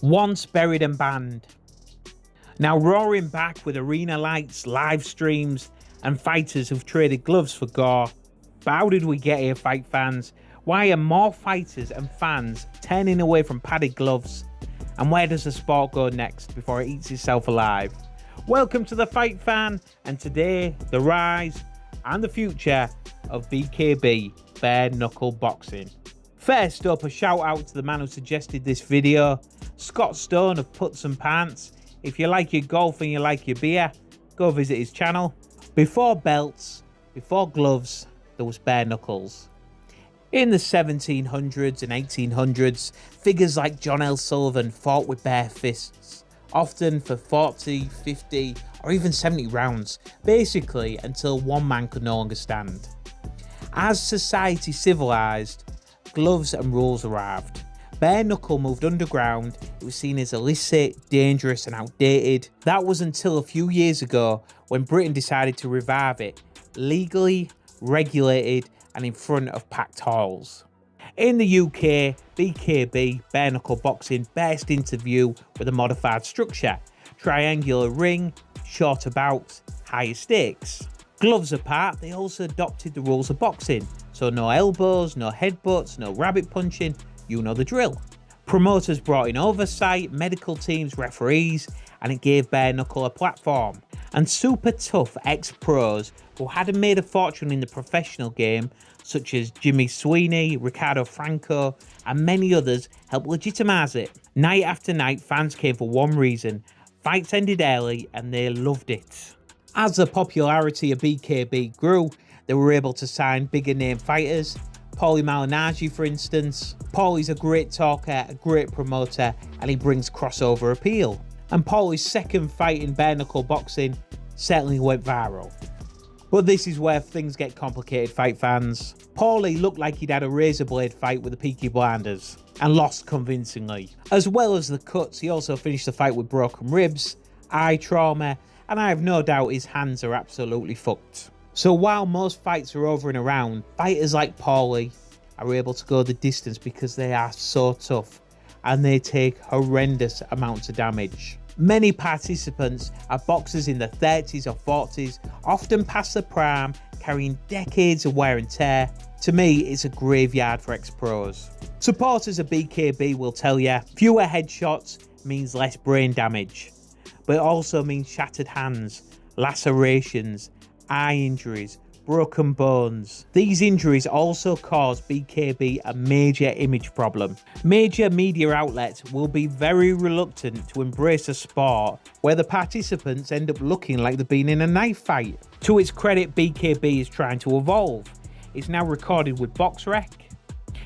once buried and banned, now roaring back with arena lights, live streams, and fighters who've traded gloves for gore. But how did we get here, fight fans? Why are more fighters and fans turning away from padded gloves? And where does the sport go next before it eats itself alive? Welcome to the Fight Fan, and today, the rise and the future of BKB, bare knuckle boxing. First up, a shout out to the man who suggested this video, Scott Stone of Puts and Pants. If you like your golf and you like your beer, go visit his channel. Before belts, before gloves, there was bare knuckles. In the 1700s and 1800s, figures like John L. Sullivan fought with bare fists, often for 40, 50, or even 70 rounds, basically until one man could no longer stand. As society civilized, gloves and rules arrived. Bare knuckle moved underground. It was seen as illicit, dangerous, and outdated. That was until a few years ago when Britain decided to revive it, legally, regulated, and in front of packed halls. In the UK, BKB, bare knuckle boxing, burst into view with a modified structure. Triangular ring, shorter bouts, higher stakes. Gloves apart, they also adopted the rules of boxing. So no elbows, no headbutts, no rabbit punching, you know the drill. Promoters brought in oversight, medical teams, referees, and it gave bare knuckle a platform. And super tough ex-pros who hadn't made a fortune in the professional game, such as Jimmy Sweeney, Ricardo Franco, and many others, helped legitimize it. Night after night, fans came for one reason: fights ended early and they loved it. As the popularity of BKB grew, they were able to sign bigger name fighters. Paulie Malignaggi, for instance. Paulie's a great talker, a great promoter, and he brings crossover appeal. And Paulie's second fight in bare knuckle boxing certainly went viral. But this is where things get complicated, fight fans. Paulie looked like he'd had a razor blade fight with the Peaky Blinders and lost convincingly. As well as the cuts, he also finished the fight with broken ribs, eye trauma, and I have no doubt his hands are absolutely fucked. So while most fights are over and around, fighters like Paulie are able to go the distance because they are so tough and they take horrendous amounts of damage. Many participants are boxers in their 30s or 40s, often past their prime, carrying decades of wear and tear. To me, it's a graveyard for ex-pros. Supporters of BKB will tell you, fewer headshots means less brain damage, but it also means shattered hands, lacerations, eye injuries, broken bones. These injuries also cause BKB a major image problem. Major media outlets will be very reluctant to embrace a sport where the participants end up looking like they've been in a knife fight. To its credit, BKB is trying to evolve. It's now recorded with BoxRec.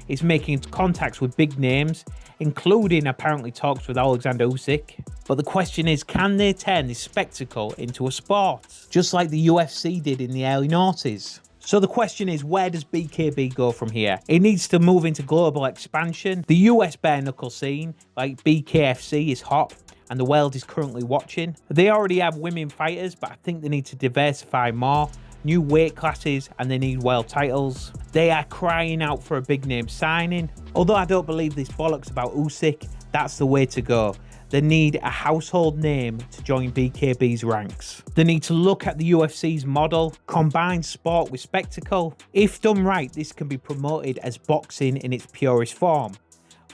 It's making contacts with big names, including apparently talks with Alexander Usyk. But the question is, can they turn this spectacle into a sport? Just like the UFC did in the early noughties. So the question is, where does BKB go from here? It needs to move into global expansion. The US bare knuckle scene, like BKFC, is hot, and the world is currently watching. They already have women fighters, but I think they need to diversify more. New weight classes, and they need world titles. They are crying out for a big name signing. Although I don't believe this bollocks about Usyk, that's the way to go. They need a household name to join BKB's ranks. They need to look at the UFC's model, combine sport with spectacle. If done right, this can be promoted as boxing in its purest form.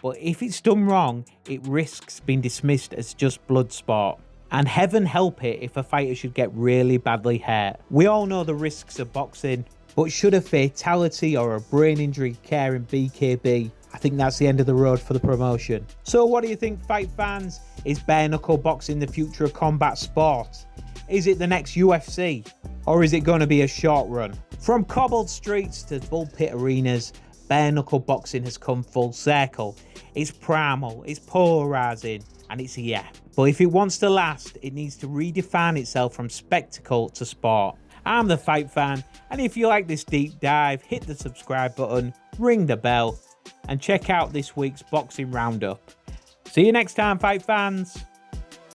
But if it's done wrong, it risks being dismissed as just blood sport. And heaven help it if a fighter should get really badly hurt. We all know the risks of boxing, but should a fatality or a brain injury occur in BKB, I think that's the end of the road for the promotion. So what do you think, fight fans? Is bare knuckle boxing the future of combat sport? Is it the next UFC? Or is it going to be a short run? From cobbled streets to bullpit arenas, bare knuckle boxing has come full circle. It's primal, it's polarizing, and it's here. But if it wants to last, it needs to redefine itself from spectacle to sport. I'm the Fight Fan, and if you like this deep dive, hit the subscribe button, ring the bell, and check out this week's boxing roundup. See you next time, Fight Fans.